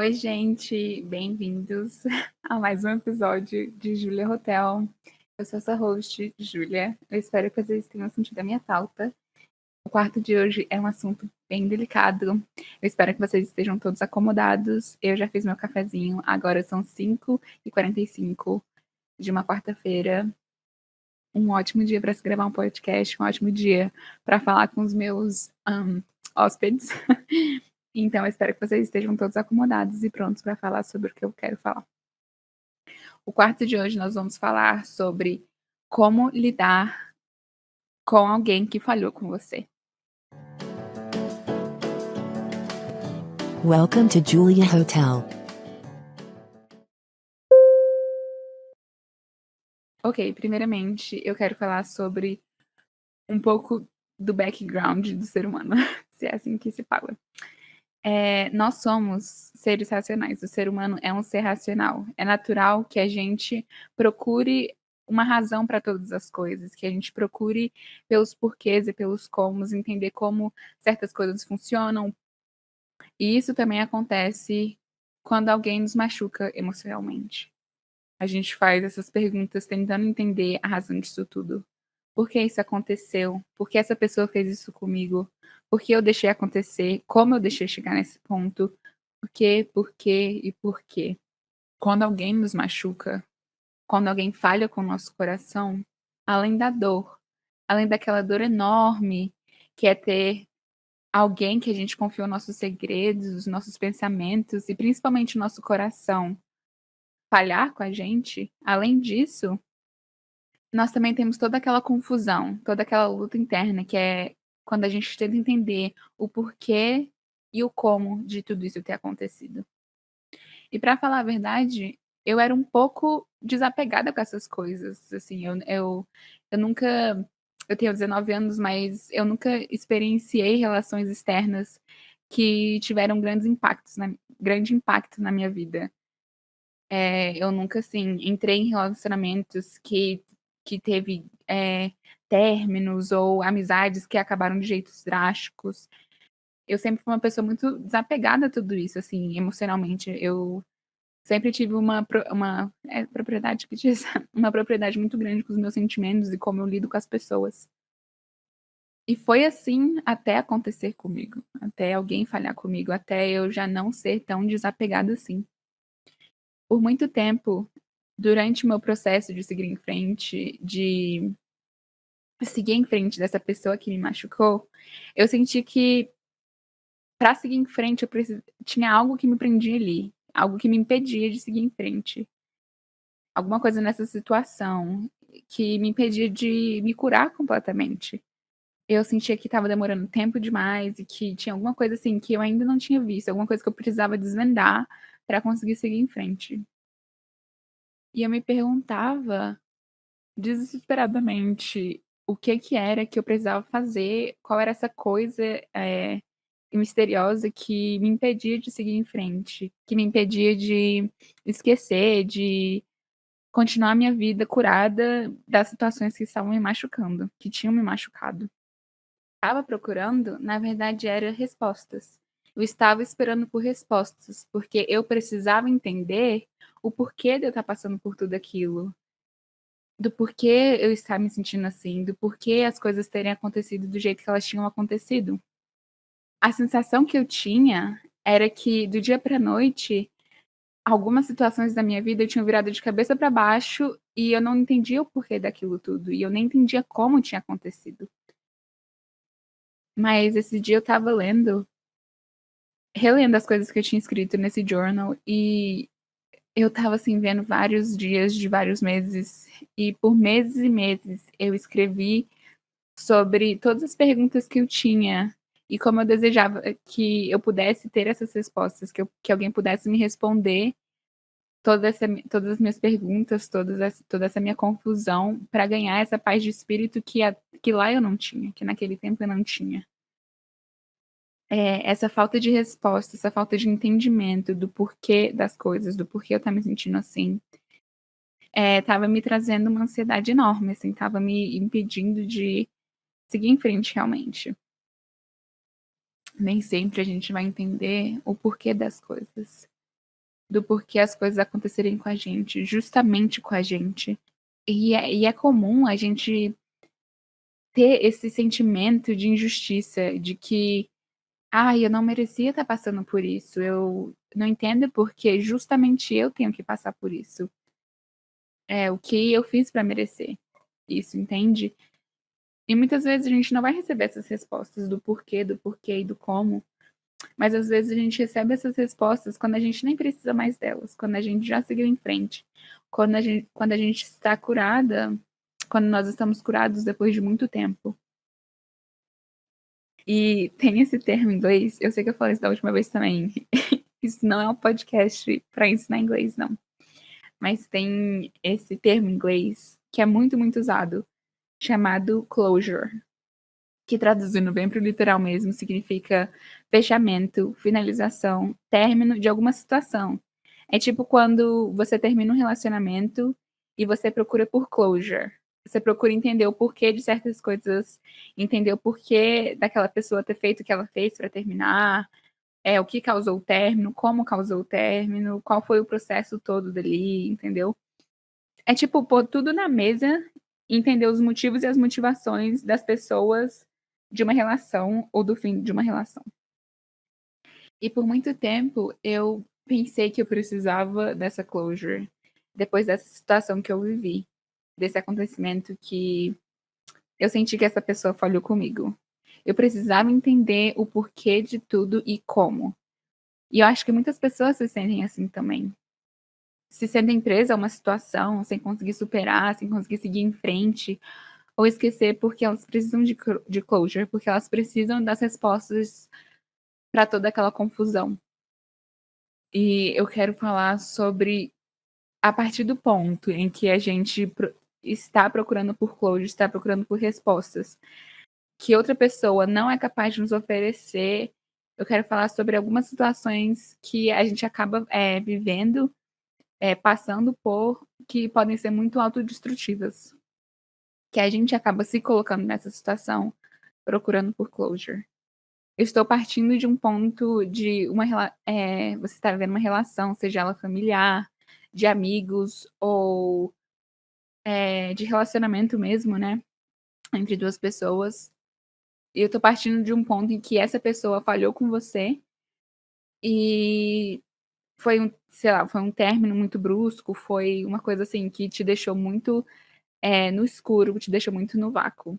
Oi, gente, bem-vindos a mais um episódio de Júlia Hotel. Eu sou essa host, Júlia. Eu espero que vocês tenham sentido a minha falta. O quarto de hoje é um assunto bem delicado. Eu espero que vocês estejam todos acomodados. Eu já fiz meu cafezinho, agora são 5h45 de uma quarta-feira. Um ótimo dia para se gravar um podcast, um ótimo dia para falar com os meus hóspedes. Então, eu espero que vocês estejam todos acomodados e prontos para falar sobre o que eu quero falar. O quarto de hoje nós vamos falar sobre como lidar com alguém que falhou com você. Welcome to Julia Hotel. Ok, primeiramente eu quero falar sobre um pouco do background do ser humano, se é assim que se fala. Nós somos seres racionais, o ser humano é um ser racional. É natural que a gente procure uma razão para todas as coisas, que a gente procure pelos porquês e pelos comos, entender como certas coisas funcionam. E isso também acontece quando alguém nos machuca emocionalmente. A gente faz essas perguntas tentando entender a razão disso tudo. Por que isso aconteceu? Por que essa pessoa fez isso comigo? Por que eu deixei acontecer? Como eu deixei chegar nesse ponto? Por quê e por quê? Quando alguém nos machuca, quando alguém falha com o nosso coração, além da dor, além daquela dor enorme que é ter alguém que a gente confiou nossos segredos, os nossos pensamentos e principalmente o nosso coração falhar com a gente, além disso, nós também temos toda aquela confusão, toda aquela luta interna, que é quando a gente tenta entender o porquê e o como de tudo isso ter acontecido. E pra falar a verdade, eu era um pouco desapegada com essas coisas, assim, eu nunca eu tenho 19 anos, mas eu nunca experienciei relações externas que tiveram grande impacto na minha vida. Eu nunca, assim, entrei em relacionamentos que teve, términos ou amizades que acabaram de jeitos drásticos. Eu sempre fui uma pessoa muito desapegada a tudo isso, assim, emocionalmente. Eu sempre tive propriedade que diz? Uma propriedade muito grande com os meus sentimentos e como eu lido com as pessoas. E foi assim até acontecer comigo, até alguém falhar comigo, até eu já não ser tão desapegada assim. Por muito tempo, durante o meu processo de seguir em frente dessa pessoa que me machucou, eu senti que para seguir em frente tinha algo que me prendia ali, algo que me impedia de seguir em frente. Alguma coisa nessa situação que me impedia de me curar completamente. Eu sentia que estava demorando tempo demais e que tinha alguma coisa, assim, que eu ainda não tinha visto, alguma coisa que eu precisava desvendar para conseguir seguir em frente. E eu me perguntava desesperadamente o que era que eu precisava fazer, qual era essa coisa, misteriosa que me impedia de seguir em frente, que me impedia de esquecer, de continuar a minha vida curada das situações que estavam me machucando, que tinham me machucado. Estava procurando, na verdade, era respostas. Eu estava esperando por respostas, porque eu precisava entender o porquê de eu estar passando por tudo aquilo, do porquê eu estar me sentindo assim, do porquê as coisas terem acontecido do jeito que elas tinham acontecido. A sensação que eu tinha era que do dia pra noite, algumas situações da minha vida eu tinha virado de cabeça para baixo e eu não entendia o porquê daquilo tudo, e eu nem entendia como tinha acontecido. Mas esse dia eu estava relendo as coisas que eu tinha escrito nesse journal e eu estava, assim, vendo vários dias de vários meses, e por meses e meses eu escrevi sobre todas as perguntas que eu tinha e como eu desejava que eu pudesse ter essas respostas, que alguém pudesse me responder todas as minhas perguntas, toda essa minha confusão, para ganhar essa paz de espírito que lá eu não tinha, que naquele tempo eu não tinha. Essa falta de resposta, essa falta de entendimento do porquê das coisas, do porquê eu estar me sentindo assim, estava me trazendo uma ansiedade enorme, assim, estava me impedindo de seguir em frente realmente. Nem sempre a gente vai entender o porquê das coisas. do porquê as coisas acontecerem com a gente, justamente com a gente. E é comum a gente ter esse sentimento de injustiça, de que, ai, eu não merecia estar passando por isso, eu não entendo porque justamente eu tenho que passar por isso. É, o que eu fiz para merecer isso, entende? E muitas vezes a gente não vai receber essas respostas do porquê e do como, mas às vezes a gente recebe essas respostas quando a gente nem precisa mais delas, quando a gente já seguiu em frente, quando a gente está curada, quando nós estamos curados depois de muito tempo. E tem esse termo em inglês, eu sei que eu falei isso da última vez também. Isso não é um podcast para ensinar inglês, não. Mas tem esse termo em inglês que é muito, muito usado, chamado closure, que traduzindo bem para o literal mesmo, significa fechamento, finalização, término de alguma situação. É tipo quando você termina um relacionamento e você procura por closure. Você procura entender o porquê de certas coisas, entender o porquê daquela pessoa ter feito o que ela fez para terminar, o que causou o término, como causou o término, qual foi o processo todo dali, entendeu? É tipo pôr tudo na mesa, entender os motivos e as motivações das pessoas de uma relação ou do fim de uma relação. E por muito tempo eu pensei que eu precisava dessa closure, depois dessa situação que eu vivi, desse acontecimento que eu senti que essa pessoa falhou comigo. Eu precisava entender o porquê de tudo e como. E eu acho que muitas pessoas se sentem assim também. Se sentem presas a uma situação, sem conseguir superar, sem conseguir seguir em frente, ou esquecer porque elas precisam de closure, porque elas precisam das respostas para toda aquela confusão. E eu quero falar sobre a partir do ponto em que a gente está procurando por closure, está procurando por respostas, que outra pessoa não é capaz de nos oferecer. Eu quero falar sobre algumas situações que a gente acaba vivendo, passando por, que podem ser muito autodestrutivas. Que a gente acaba se colocando nessa situação, procurando por closure. Eu estou partindo de um ponto de você está vivendo uma relação, seja ela familiar, de amigos ou de relacionamento mesmo, né? Entre duas pessoas. E eu estou partindo de um ponto em que essa pessoa falhou com você e foi sei lá, foi um término muito brusco, foi uma coisa assim que te deixou muito no escuro, te deixou muito no vácuo,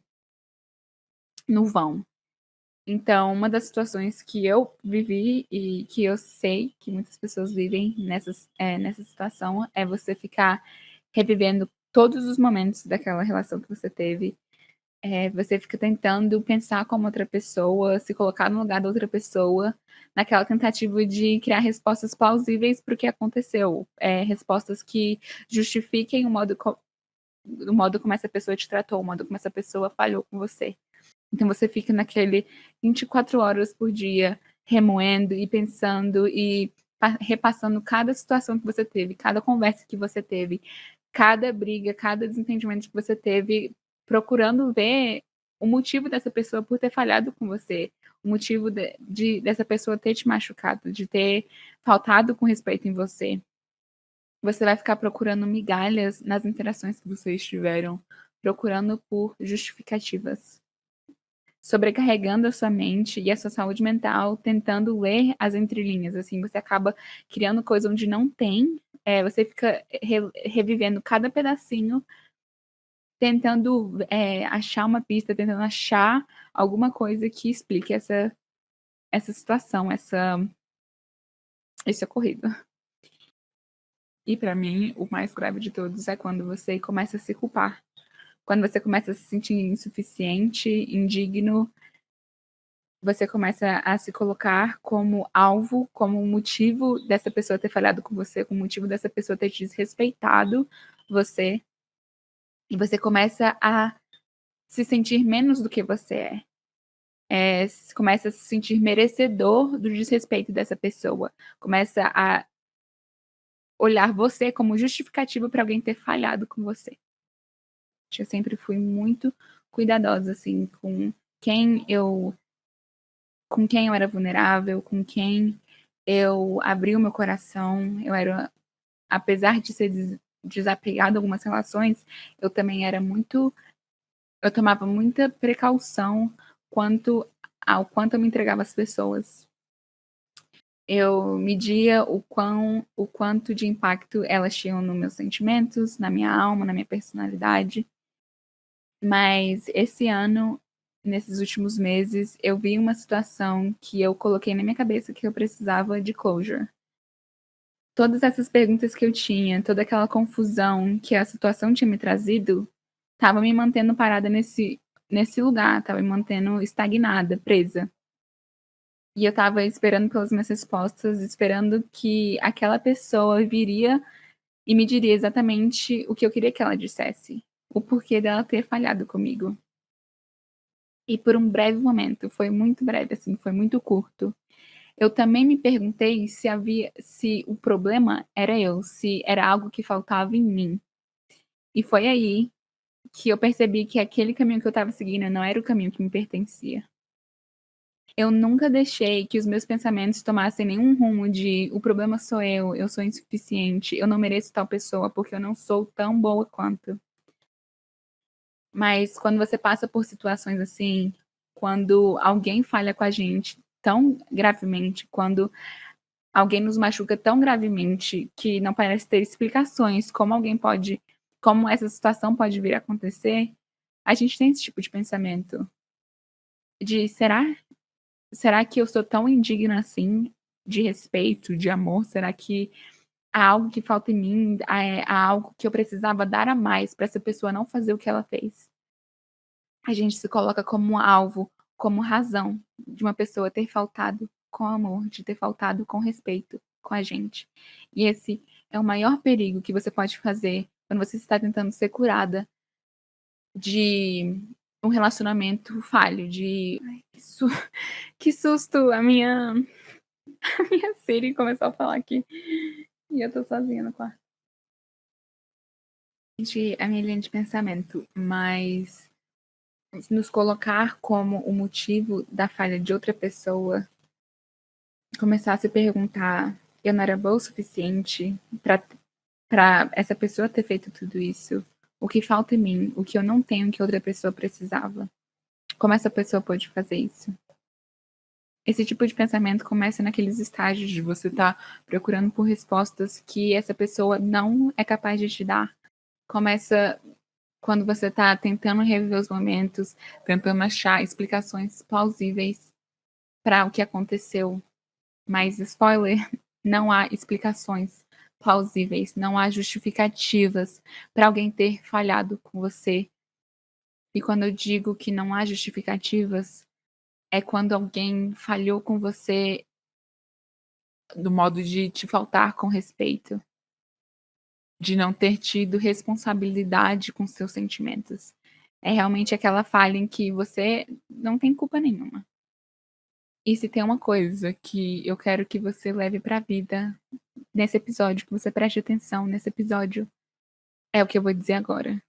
no vão. Então, uma das situações que eu vivi e que eu sei que muitas pessoas vivem nessa situação é você ficar revivendo todos os momentos daquela relação que você teve. Você fica tentando pensar como outra pessoa, se colocar no lugar da outra pessoa, naquela tentativa de criar respostas plausíveis para o que aconteceu. Respostas que justifiquem o modo como essa pessoa te tratou, o modo como essa pessoa falhou com você. Então você fica naquele 24 horas por dia remoendo e pensando e repassando cada situação que você teve, cada conversa que você teve, cada briga, cada desentendimento que você teve, procurando ver o motivo dessa pessoa por ter falhado com você, o motivo dessa pessoa ter te machucado, de ter faltado com respeito em você. Você vai ficar procurando migalhas nas interações que vocês tiveram, procurando por justificativas, sobrecarregando a sua mente e a sua saúde mental, tentando ler as entrelinhas, assim, você acaba criando coisa onde não tem, você fica revivendo cada pedacinho, tentando achar uma pista, tentando achar alguma coisa que explique essa situação, esse ocorrido. E para mim, o mais grave de todos é quando você começa a se culpar, quando você começa a se sentir insuficiente, indigno, você começa a se colocar como alvo, como motivo dessa pessoa ter falhado com você, como motivo dessa pessoa ter desrespeitado você, e você começa a se sentir menos do que você é. Começa a se sentir merecedor do desrespeito dessa pessoa. Começa a olhar você como justificativo para alguém ter falhado com você. Eu sempre fui muito cuidadosa, assim, quem eu com quem eu era vulnerável, com quem Eu abri o meu coração, apesar de ser desapegada a algumas relações, eu também eu tomava muita precaução quanto ao quanto eu me entregava às pessoas. Eu media o quanto de impacto elas tinham nos meus sentimentos, na minha alma, na minha personalidade. Mas esse ano, nesses últimos meses, eu vi uma situação que eu coloquei na minha cabeça que eu precisava de closure. Todas essas perguntas que eu tinha, toda aquela confusão que a situação tinha me trazido, estava me mantendo parada nesse lugar, estava me mantendo estagnada, presa. E eu estava esperando pelas minhas respostas, esperando que aquela pessoa viria e me diria exatamente o que eu queria que ela dissesse, o porquê dela ter falhado comigo. E por um breve momento, foi muito breve, assim, foi muito curto, eu também me perguntei se o problema era eu, se era algo que faltava em mim. E foi aí que eu percebi que aquele caminho que eu estava seguindo não era o caminho que me pertencia. Eu nunca deixei que os meus pensamentos tomassem nenhum rumo de o problema sou eu sou insuficiente, eu não mereço tal pessoa porque eu não sou tão boa quanto. Mas quando você passa por situações assim, quando alguém falha com a gente tão gravemente, quando alguém nos machuca tão gravemente que não parece ter explicações como essa situação pode vir a acontecer, a gente tem esse tipo de pensamento de será que eu sou tão indigna assim de respeito, de amor? Será que há algo que falta em mim? Há algo que eu precisava dar a mais para essa pessoa não fazer o que ela fez? A gente se coloca como um alvo, como razão de uma pessoa ter faltado com amor, de ter faltado com respeito com a gente. E esse é o maior perigo que você pode fazer quando você está tentando ser curada de um relacionamento falho, de ai, que susto, a minha Siri começou a falar aqui e eu tô sozinha no quarto. Gente, a minha linha de pensamento, mas nos colocar como o motivo da falha de outra pessoa, começar a se perguntar: eu não era boa o suficiente para essa pessoa ter feito tudo isso? O que falta em mim? O que eu não tenho que outra pessoa precisava? Como essa pessoa pode fazer isso? Esse tipo de pensamento começa naqueles estágios de você estar procurando por respostas que essa pessoa não é capaz de te dar. Começa quando você está tentando reviver os momentos, tentando achar explicações plausíveis para o que aconteceu. Mas, spoiler, não há explicações plausíveis, não há justificativas para alguém ter falhado com você. E quando eu digo que não há justificativas, é quando alguém falhou com você do modo de te faltar com respeito, de não ter tido responsabilidade com seus sentimentos. É realmente aquela falha em que você não tem culpa nenhuma. E se tem uma coisa que eu quero que você leve pra vida nesse episódio, que você preste atenção nesse episódio, é o que eu vou dizer agora.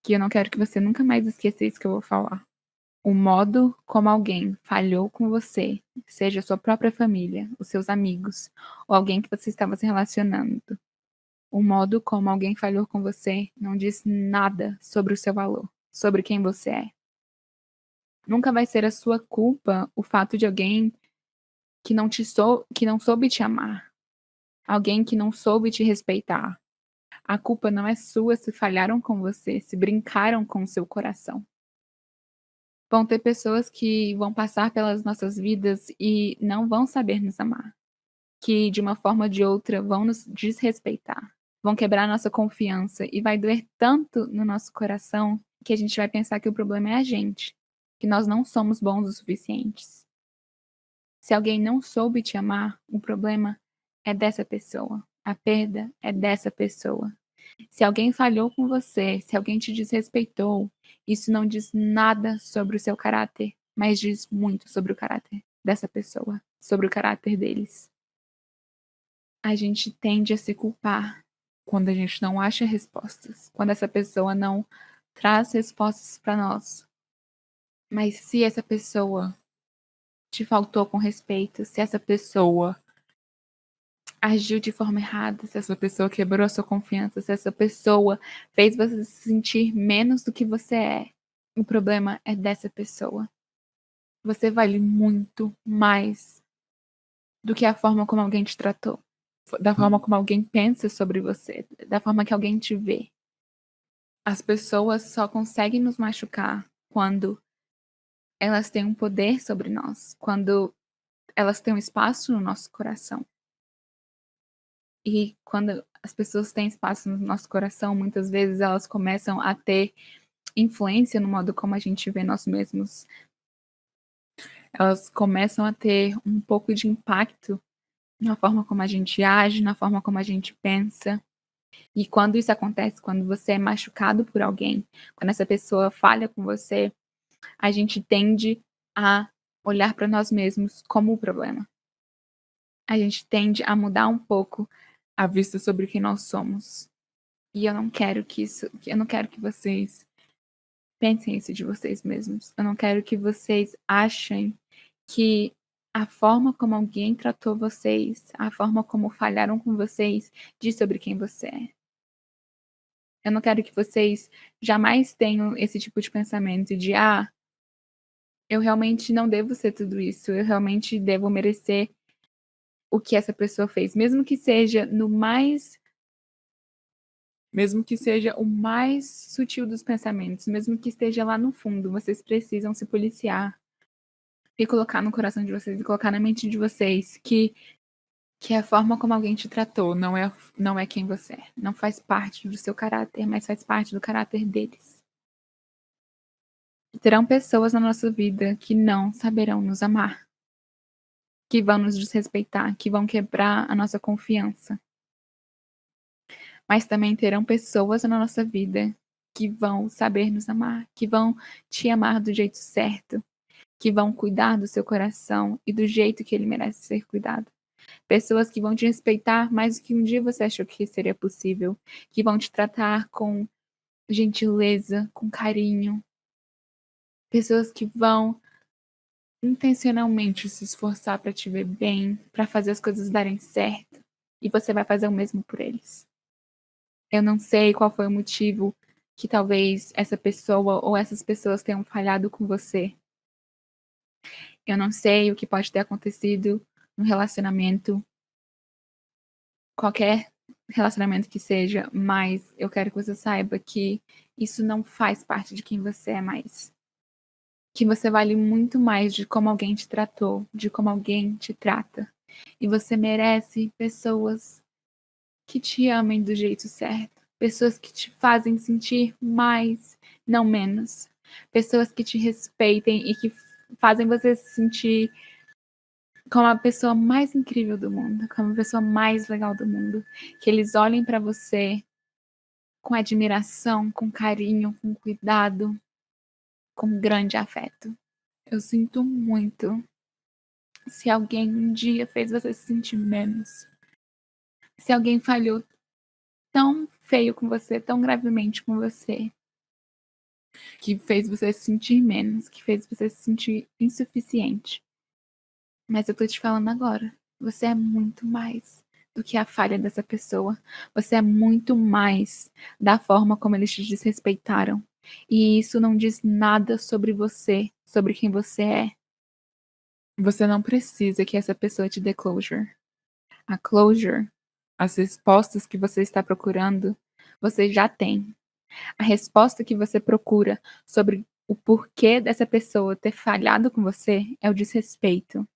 Que eu não quero que você nunca mais esqueça isso que eu vou falar. O modo como alguém falhou com você, seja a sua própria família, os seus amigos, ou alguém que você estava se relacionando, o modo como alguém falhou com você não diz nada sobre o seu valor, sobre quem você é. Nunca vai ser a sua culpa o fato de alguém que não soube te amar, alguém que não soube te respeitar. A culpa não é sua se falharam com você, se brincaram com o seu coração. Vão ter pessoas que vão passar pelas nossas vidas e não vão saber nos amar, que de uma forma ou de outra vão nos desrespeitar, vão quebrar nossa confiança e vai doer tanto no nosso coração que a gente vai pensar que o problema é a gente, que nós não somos bons o suficientes. Se alguém não soube te amar, o problema é dessa pessoa. A perda é dessa pessoa. Se alguém falhou com você, se alguém te desrespeitou, isso não diz nada sobre o seu caráter, mas diz muito sobre o caráter dessa pessoa, sobre o caráter deles. A gente tende a se culpar quando a gente não acha respostas, quando essa pessoa não traz respostas para nós. Mas se essa pessoa te faltou com respeito, se essa pessoa agiu de forma errada, se essa pessoa quebrou a sua confiança, se essa pessoa fez você se sentir menos do que você é, o problema é dessa pessoa. Você vale muito mais do que a forma como alguém te tratou, da forma como alguém pensa sobre você, da forma que alguém te vê. As pessoas só conseguem nos machucar quando elas têm um poder sobre nós, quando elas têm um espaço no nosso coração. E quando as pessoas têm espaço no nosso coração, muitas vezes elas começam a ter influência no modo como a gente vê nós mesmos. Elas começam a ter um pouco de impacto na forma como a gente age, na forma como a gente pensa. E quando isso acontece, quando você é machucado por alguém, quando essa pessoa falha com você, a gente tende a olhar para nós mesmos como o problema. A gente tende a mudar um pouco a vista sobre quem nós somos. E eu não quero que vocês pensem isso de vocês mesmos. Eu não quero que vocês achem que a forma como alguém tratou vocês, a forma como falharam com vocês, diz sobre quem você é. Eu não quero que vocês jamais tenham esse tipo de pensamento de, eu realmente não devo ser tudo isso, eu realmente devo merecer o que essa pessoa fez, mesmo que seja o mais sutil dos pensamentos, mesmo que esteja lá no fundo, vocês precisam se policiar e colocar no coração de vocês e colocar na mente de vocês que a forma como alguém te tratou não é quem você é. Não faz parte do seu caráter, mas faz parte do caráter deles. Terão pessoas na nossa vida que não saberão nos amar, que vão nos desrespeitar, que vão quebrar a nossa confiança. Mas também terão pessoas na nossa vida que vão saber nos amar, que vão te amar do jeito certo, que vão cuidar do seu coração e do jeito que ele merece ser cuidado. Pessoas que vão te respeitar mais do que um dia você achou que seria possível, que vão te tratar com gentileza, com carinho. Pessoas que vão intencionalmente se esforçar para te ver bem, para fazer as coisas darem certo, e você vai fazer o mesmo por eles. Eu não sei qual foi o motivo que talvez essa pessoa ou essas pessoas tenham falhado com você. Eu não sei o que pode ter acontecido no relacionamento, qualquer relacionamento que seja, mas eu quero que você saiba que isso não faz parte de quem você é mais. Que você vale muito mais de como alguém te tratou, de como alguém te trata. E você merece pessoas que te amem do jeito certo. Pessoas que te fazem sentir mais, não menos. Pessoas que te respeitem e que fazem você se sentir como a pessoa mais incrível do mundo, como a pessoa mais legal do mundo. Que eles olhem para você com admiração, com carinho, com cuidado, com grande afeto. Eu sinto muito se alguém um dia fez você se sentir menos. Se alguém falhou tão feio com você, tão gravemente com você, que fez você se sentir menos, que fez você se sentir insuficiente. Mas eu tô te falando agora, você é muito mais do que a falha dessa pessoa. Você é muito mais da forma como eles te desrespeitaram. E isso não diz nada sobre você, sobre quem você é. Você não precisa que essa pessoa te dê closure. A closure, as respostas que você está procurando, você já tem. A resposta que você procura sobre o porquê dessa pessoa ter falhado com você é o desrespeito.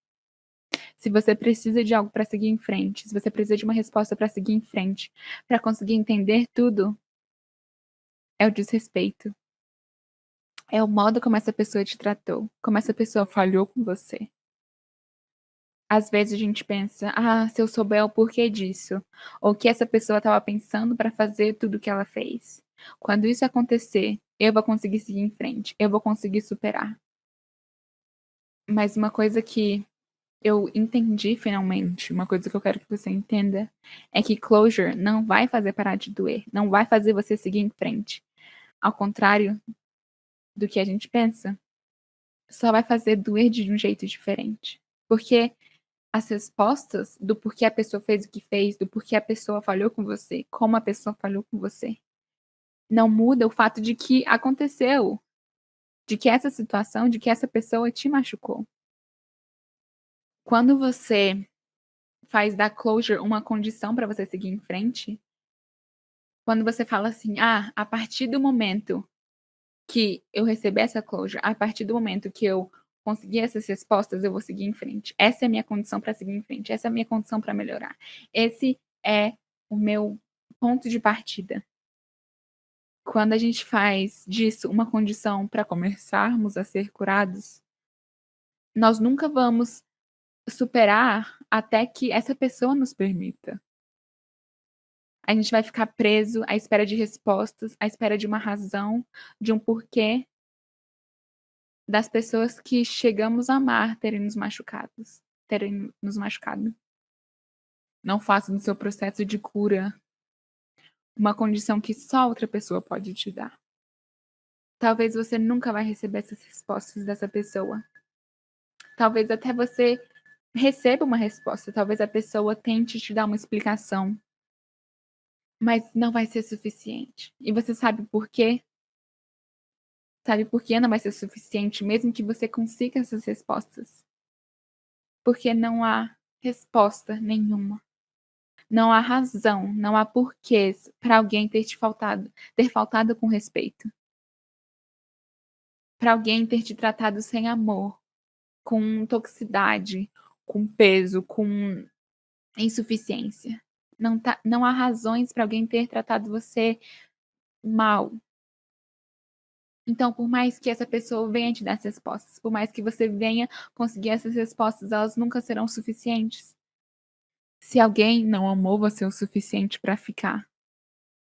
Se você precisa de algo para seguir em frente, se você precisa de uma resposta para seguir em frente, para conseguir entender tudo, é o desrespeito. É o modo como essa pessoa te tratou, como essa pessoa falhou com você. Às vezes a gente pensa, se eu souber o porquê disso, ou o que essa pessoa estava pensando para fazer tudo o que ela fez. Quando isso acontecer, eu vou conseguir seguir em frente, eu vou conseguir superar. Mas uma coisa que eu entendi finalmente, uma coisa que eu quero que você entenda, é que closure não vai fazer parar de doer, não vai fazer você seguir em frente. Ao contrário do que a gente pensa, só vai fazer doer de um jeito diferente. Porque as respostas do porquê a pessoa fez o que fez, do porquê a pessoa falhou com você, como a pessoa falhou com você. Não muda o fato de que aconteceu, de que essa situação, de que essa pessoa te machucou. Quando você faz da closure uma condição para você seguir em frente, quando você fala assim: "Ah, a partir do momento que eu receber essa closure, a partir do momento que eu conseguir essas respostas, eu vou seguir em frente. Essa é a minha condição para seguir em frente, essa é a minha condição para melhorar. Esse é o meu ponto de partida". Quando a gente faz disso uma condição para começarmos a ser curados, nós nunca vamos superar até que essa pessoa nos permita. A gente vai ficar preso à espera de respostas, à espera de uma razão, de um porquê das pessoas que chegamos a amar terem nos machucado. Não faça do seu processo de cura uma condição que só outra pessoa pode te dar. Talvez você nunca vai receber essas respostas dessa pessoa. Talvez até você receba uma resposta, talvez a pessoa tente te dar uma explicação, mas não vai ser suficiente. E você sabe por quê? Sabe por que não vai ser suficiente mesmo que você consiga essas respostas? Porque não há resposta nenhuma. Não há razão, não há porquês para alguém ter faltado com respeito. Para alguém ter te tratado sem amor, com toxicidade, com peso, com insuficiência. Não há razões para alguém ter tratado você mal. Então, por mais que essa pessoa venha te dar as respostas, por mais que você venha conseguir essas respostas, elas nunca serão suficientes. Se alguém não amou você o suficiente para ficar,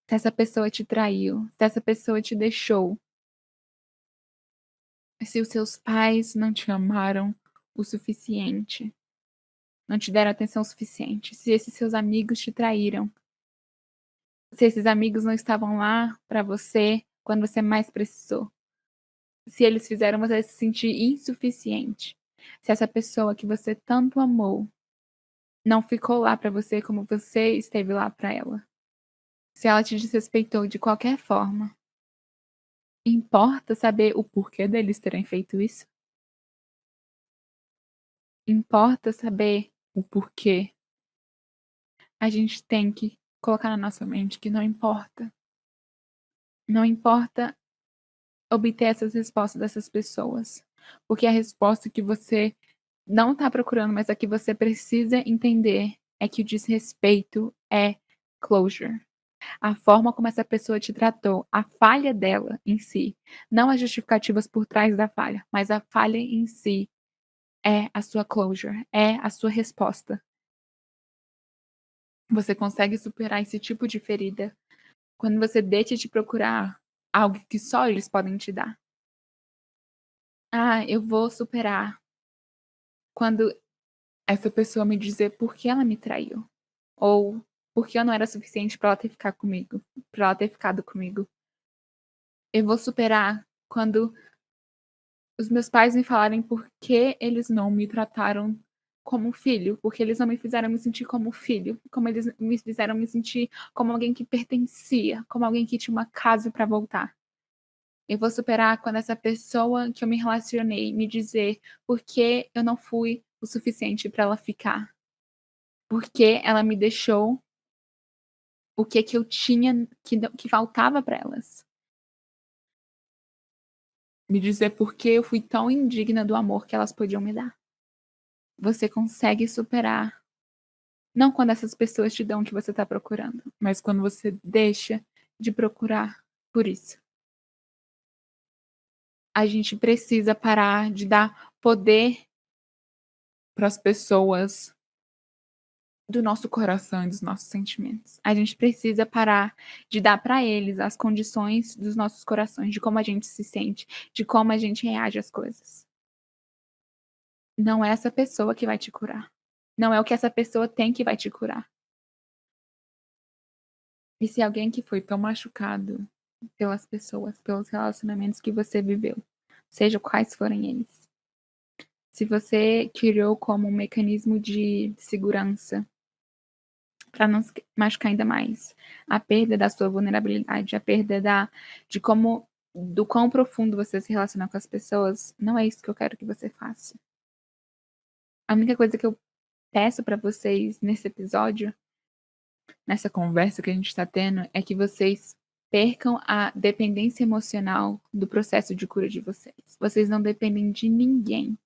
se essa pessoa te traiu, se essa pessoa te deixou, se os seus pais não te amaram o suficiente, não te deram atenção suficiente, se esses seus amigos te traíram, se esses amigos não estavam lá para você quando você mais precisou, se eles fizeram você se sentir insuficiente, se essa pessoa que você tanto amou não ficou lá para você como você esteve lá para ela, se ela te desrespeitou de qualquer forma, importa saber o porquê deles terem feito isso? Importa saber o porquê? A gente tem que colocar na nossa mente que não importa. Não importa obter essas respostas dessas pessoas, porque a resposta que você não está procurando, mas a que você precisa entender é que o desrespeito é closure. A forma como essa pessoa te tratou, a falha dela em si, não as justificativas por trás da falha, mas a falha em si é a sua closure, é a sua resposta. Você consegue superar esse tipo de ferida quando você deixa de procurar algo que só eles podem te dar. "Ah, eu vou superar quando essa pessoa me dizer por que ela me traiu, ou por que eu não era suficiente para ela ter ficado comigo, para ela ter ficado comigo. Eu vou superar quando os meus pais me falarem por que eles não me trataram como filho, porque eles não me fizeram me sentir como filho, como eles me fizeram me sentir como alguém que pertencia, como alguém que tinha uma casa para voltar. Eu vou superar quando essa pessoa que eu me relacionei me dizer por que eu não fui o suficiente para ela ficar, porque ela me deixou o que que eu tinha que faltava para elas. Me dizer por que eu fui tão indigna do amor que elas podiam me dar. Você consegue superar, não quando essas pessoas te dão o que você está procurando, mas quando você deixa de procurar por isso. A gente precisa parar de dar poder para as pessoas do nosso coração e dos nossos sentimentos. A gente precisa parar de dar para eles as condições dos nossos corações, de como a gente se sente, de como a gente reage às coisas. Não é essa pessoa que vai te curar. Não é o que essa pessoa tem que vai te curar. E se alguém que foi tão machucado pelas pessoas, pelos relacionamentos que você viveu, seja quais forem eles, Se você criou como um mecanismo de segurança para não se machucar ainda mais, a perda da sua vulnerabilidade, a perda de como do quão profundo você se relaciona com as pessoas, não é isso que eu quero que você faça. A única coisa que eu peço para vocês nesse episódio, nessa conversa que a gente está tendo, é que vocês percam a dependência emocional do processo de cura de vocês. Vocês não dependem de ninguém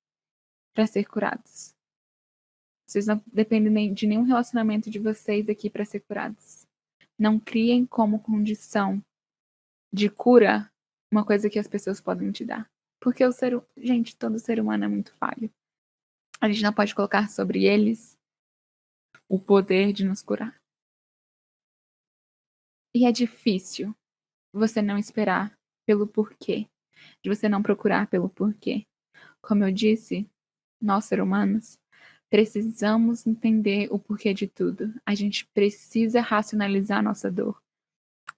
para ser curados. Vocês não dependem de nenhum relacionamento de vocês aqui para ser curados. Não criem como condição de cura uma coisa que as pessoas podem te dar. Porque gente, todo ser humano é muito falho. A gente não pode colocar sobre eles o poder de nos curar. E é difícil você não esperar pelo porquê, de você não procurar pelo porquê. Como eu disse, nós, seres humanos, precisamos entender o porquê de tudo. A gente precisa racionalizar a nossa dor.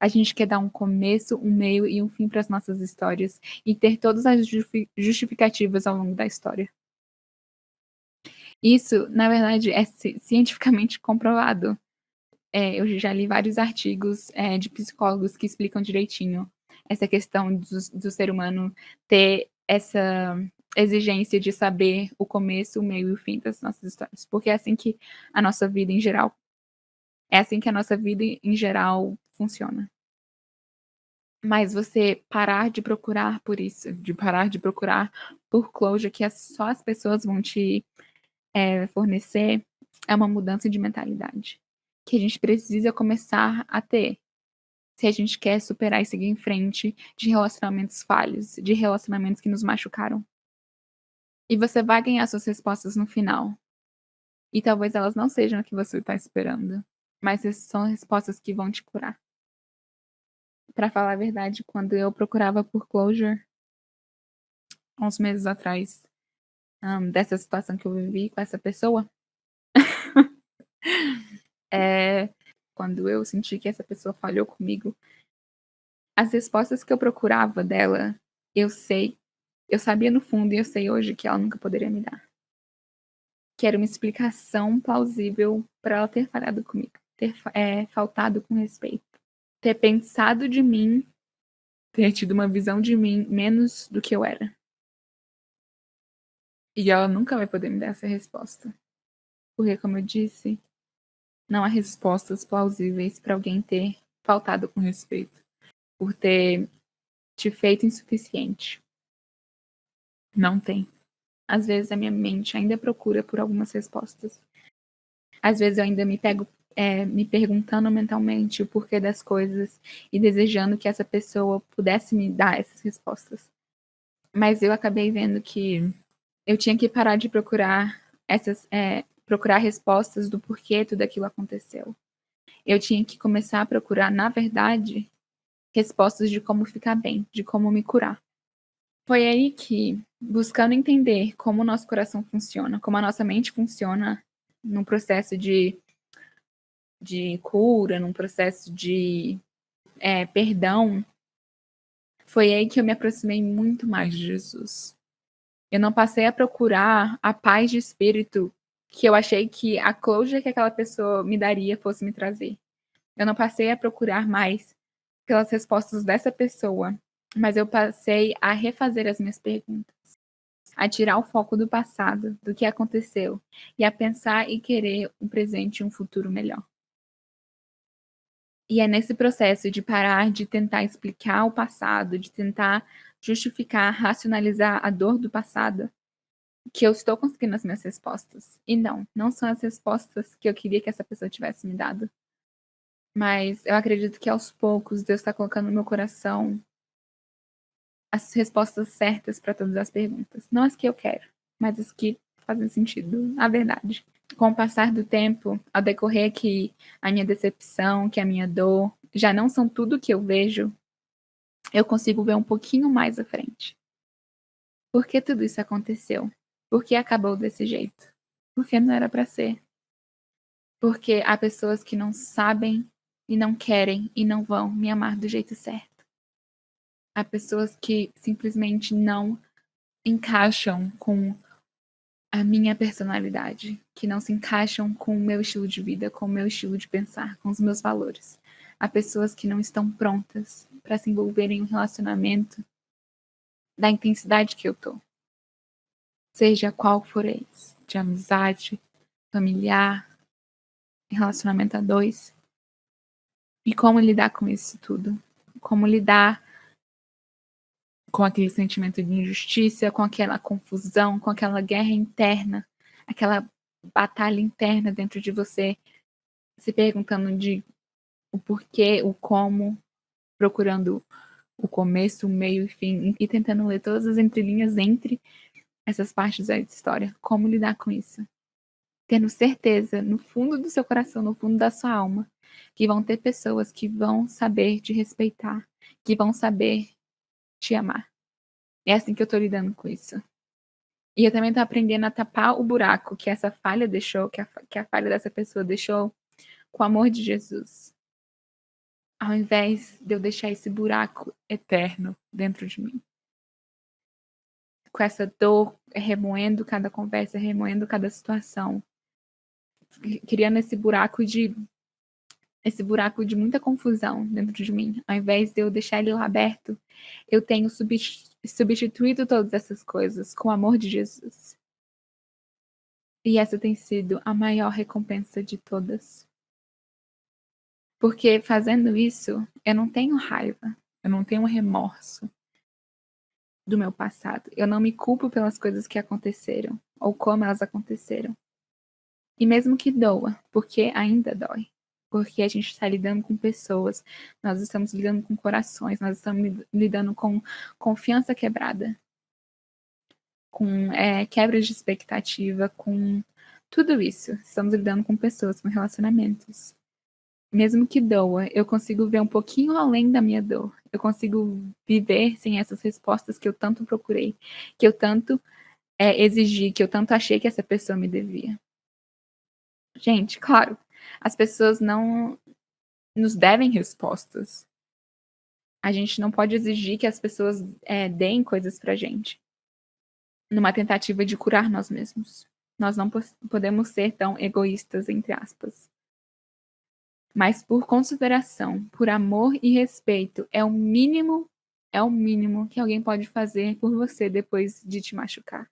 A gente quer dar um começo, um meio e um fim para as nossas histórias e ter todas as justificativas ao longo da história. Isso, na verdade, é cientificamente comprovado. Eu já li vários artigos de psicólogos que explicam direitinho essa questão do ser humano ter essa exigência de saber o começo, o meio e o fim das nossas histórias. Porque é assim que a nossa vida em geral, funciona. Mas você parar de procurar por isso, de parar de procurar por closure que só as pessoas vão te fornecer, é uma mudança de mentalidade que a gente precisa começar a ter. Se a gente quer superar e seguir em frente de relacionamentos falhos, de relacionamentos que nos machucaram. E você vai ganhar suas respostas no final. E talvez elas não sejam o que você está esperando, mas essas são respostas que vão te curar. Pra falar a verdade, quando eu procurava por closure, uns meses atrás, dessa situação que eu vivi com essa pessoa, quando eu senti que essa pessoa falhou comigo, as respostas que eu procurava dela, eu sabia no fundo e eu sei hoje que ela nunca poderia me dar. Que era uma explicação plausível para ela ter falhado comigo, ter faltado com respeito, ter pensado de mim, ter tido uma visão de mim menos do que eu era. E ela nunca vai poder me dar essa resposta. Porque, como eu disse, não há respostas plausíveis para alguém ter faltado com respeito, por ter te feito insuficiente. Não tem. Às vezes a minha mente ainda procura por algumas respostas. Às vezes eu ainda me pego me perguntando mentalmente o porquê das coisas e desejando que essa pessoa pudesse me dar essas respostas. Mas eu acabei vendo que eu tinha que parar de procurar procurar respostas do porquê tudo aquilo aconteceu. Eu tinha que começar a procurar, na verdade, respostas de como ficar bem, de como me curar. Foi aí que, buscando entender como o nosso coração funciona, como a nossa mente funciona num processo de cura, num processo de perdão, foi aí que eu me aproximei muito mais de Jesus. Eu não passei a procurar a paz de espírito que eu achei que a closure que aquela pessoa me daria fosse me trazer. Eu não passei a procurar mais pelas respostas dessa pessoa, mas eu passei a refazer as minhas perguntas, a tirar o foco do passado, do que aconteceu, e a pensar e querer um presente e um futuro melhor. E é nesse processo de parar de tentar explicar o passado, de tentar justificar, racionalizar a dor do passado, que eu estou conseguindo as minhas respostas. E não são as respostas que eu queria que essa pessoa tivesse me dado. Mas eu acredito que aos poucos Deus está colocando no meu coração as respostas certas para todas as perguntas. Não as que eu quero, mas as que fazem sentido, a verdade. Com o passar do tempo, ao decorrer que a minha decepção, que a minha dor já não são tudo que eu vejo, eu consigo ver um pouquinho mais à frente. Por que tudo isso aconteceu? Por que acabou desse jeito? Porque não era para ser. Porque há pessoas que não sabem e não querem e não vão me amar do jeito certo. Há pessoas que simplesmente não encaixam com a minha personalidade, que não se encaixam com o meu estilo de vida, com o meu estilo de pensar, com os meus valores. Há pessoas que não estão prontas para se envolver em um relacionamento da intensidade que eu tô. Seja qual for esse, de amizade, familiar, relacionamento a dois. E como lidar com isso tudo? Como lidar com aquele sentimento de injustiça, com aquela confusão, com aquela guerra interna, aquela batalha interna dentro de você, se perguntando de o porquê, o como, procurando o começo, o meio e fim, e tentando ler todas as entrelinhas entre essas partes da história. Como lidar com isso? Tendo certeza, no fundo do seu coração, no fundo da sua alma, que vão ter pessoas que vão saber te respeitar, que vão saber te amar. É assim que eu tô lidando com isso. E eu também tô aprendendo a tapar o buraco que essa falha deixou, que a falha dessa pessoa deixou, com o amor de Jesus. Ao invés de eu deixar esse buraco eterno dentro de mim. Com essa dor remoendo cada conversa, remoendo cada situação. Criando esse buraco de muita confusão dentro de mim. Ao invés de eu deixar ele lá aberto, eu tenho substituído todas essas coisas com o amor de Jesus. E essa tem sido a maior recompensa de todas. Porque fazendo isso, eu não tenho raiva, eu não tenho remorso do meu passado. Eu não me culpo pelas coisas que aconteceram ou como elas aconteceram. E mesmo que doa, porque ainda dói. Porque a gente está lidando com pessoas, nós estamos lidando com corações, nós estamos lidando com confiança quebrada, com quebras de expectativa, com tudo isso. Estamos lidando com pessoas, com relacionamentos. Mesmo que doa, eu consigo ver um pouquinho além da minha dor. Eu consigo viver sem essas respostas que eu tanto procurei, que eu tanto exigi, que eu tanto achei que essa pessoa me devia. Gente, claro, as pessoas não nos devem respostas. A gente não pode exigir que as pessoas deem coisas pra gente, numa tentativa de curar nós mesmos. Nós não podemos ser tão egoístas, entre aspas. Mas por consideração, por amor e respeito, é o mínimo que alguém pode fazer por você depois de te machucar.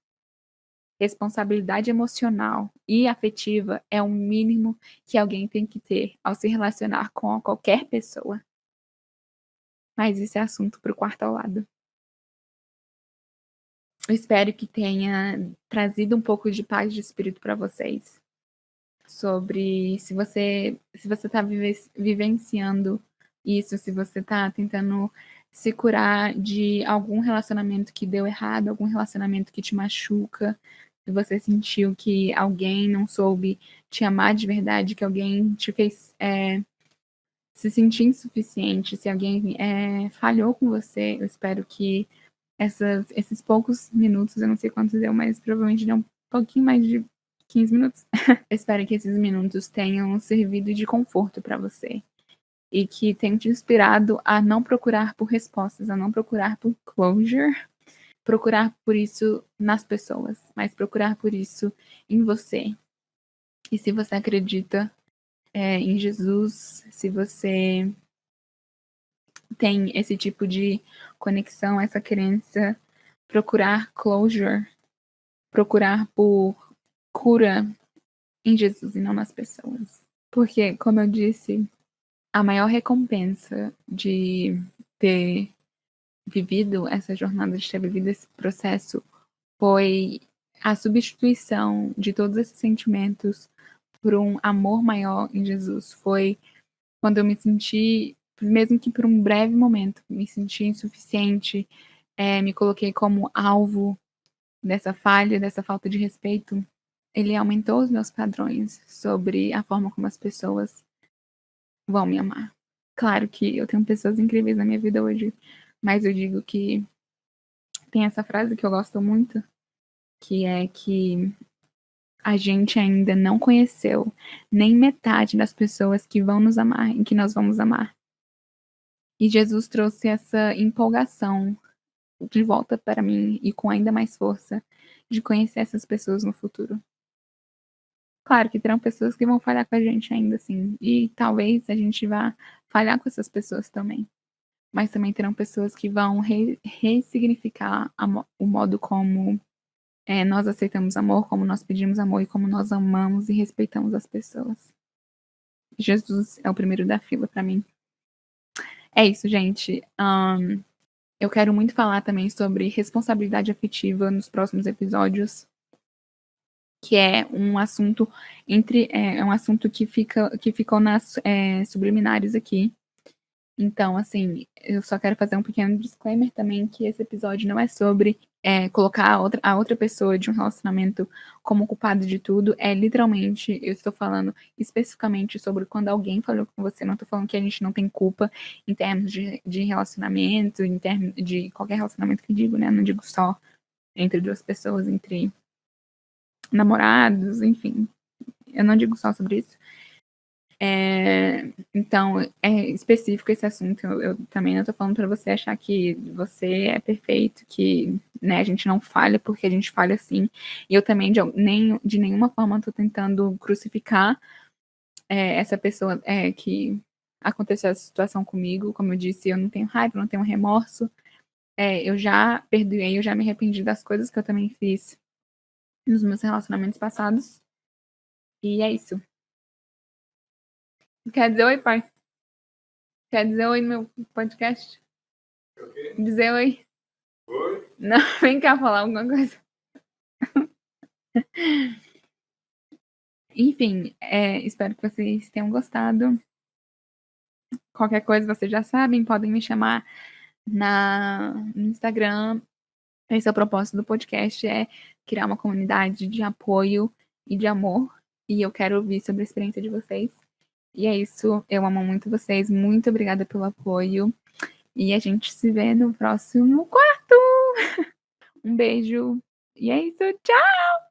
Responsabilidade emocional e afetiva é o mínimo que alguém tem que ter ao se relacionar com qualquer pessoa. Mas isso é assunto para o quarto ao lado. Eu espero que tenha trazido um pouco de paz de espírito para vocês. Sobre se você está vivenciando isso, se você está tentando se curar de algum relacionamento que deu errado, algum relacionamento que te machuca, se você sentiu que alguém não soube te amar de verdade, que alguém te fez se sentir insuficiente, se alguém falhou com você, eu espero que esses poucos minutos, eu não sei quantos deu, mas provavelmente deu um pouquinho mais de 15 minutos. Eu espero que esses minutos tenham servido de conforto para você e que tenham te inspirado a não procurar por respostas, a não procurar por closure, procurar por isso nas pessoas, mas procurar por isso em você. E se você acredita em Jesus, se você tem esse tipo de conexão, essa crença, procurar closure, procurar por cura em Jesus e não nas pessoas. Porque, como eu disse, a maior recompensa de ter vivido essa jornada, de ter vivido esse processo, foi a substituição de todos esses sentimentos por um amor maior em Jesus. Foi quando eu me senti, mesmo que por um breve momento, me senti insuficiente, me coloquei como alvo dessa falha, dessa falta de respeito. Ele aumentou os meus padrões sobre a forma como as pessoas vão me amar. Claro que eu tenho pessoas incríveis na minha vida hoje, mas eu digo que tem essa frase que eu gosto muito, que é que a gente ainda não conheceu nem metade das pessoas que vão nos amar e que nós vamos amar. E Jesus trouxe essa empolgação de volta para mim e com ainda mais força, de conhecer essas pessoas no futuro. Claro que terão pessoas que vão falhar com a gente ainda assim, e talvez a gente vá falhar com essas pessoas também. Mas também terão pessoas que vão ressignificar o modo como nós aceitamos amor, como nós pedimos amor e como nós amamos e respeitamos as pessoas. Jesus é o primeiro da fila pra mim. É isso, gente. Eu quero muito falar também sobre responsabilidade afetiva nos próximos episódios, que é um assunto um assunto que ficou nas subliminares aqui. Então, assim, eu só quero fazer um pequeno disclaimer também que esse episódio não é sobre colocar a outra pessoa de um relacionamento como culpada de tudo. É literalmente, eu estou falando especificamente sobre quando alguém falou com você. Não estou falando que a gente não tem culpa em termos de relacionamento, em termos de qualquer relacionamento que digo, né? Não digo só entre duas pessoas, entre namorados, enfim. Eu não digo só sobre isso. Então, é específico esse assunto. Eu também não tô falando pra você achar que você é perfeito, que a gente não falha, porque a gente falha sim. E eu também, de nenhuma forma, tô tentando crucificar essa pessoa que aconteceu essa situação comigo. Como eu disse, eu não tenho raiva, não tenho remorso. Eu já perdoei, eu já me arrependi das coisas que eu também fiz nos meus relacionamentos passados. E é isso. Quer dizer oi, pai? Quer dizer oi no meu podcast? Okay. Dizer oi? Oi? Não, vem cá falar alguma coisa. Enfim, espero que vocês tenham gostado. Qualquer coisa vocês já sabem, podem me chamar no Instagram. Esse é o propósito do podcast, é criar uma comunidade de apoio e de amor. E eu quero ouvir sobre a experiência de vocês. E é isso, eu amo muito vocês. Muito obrigada pelo apoio. E a gente se vê no próximo quarto. Um beijo. E é isso, tchau!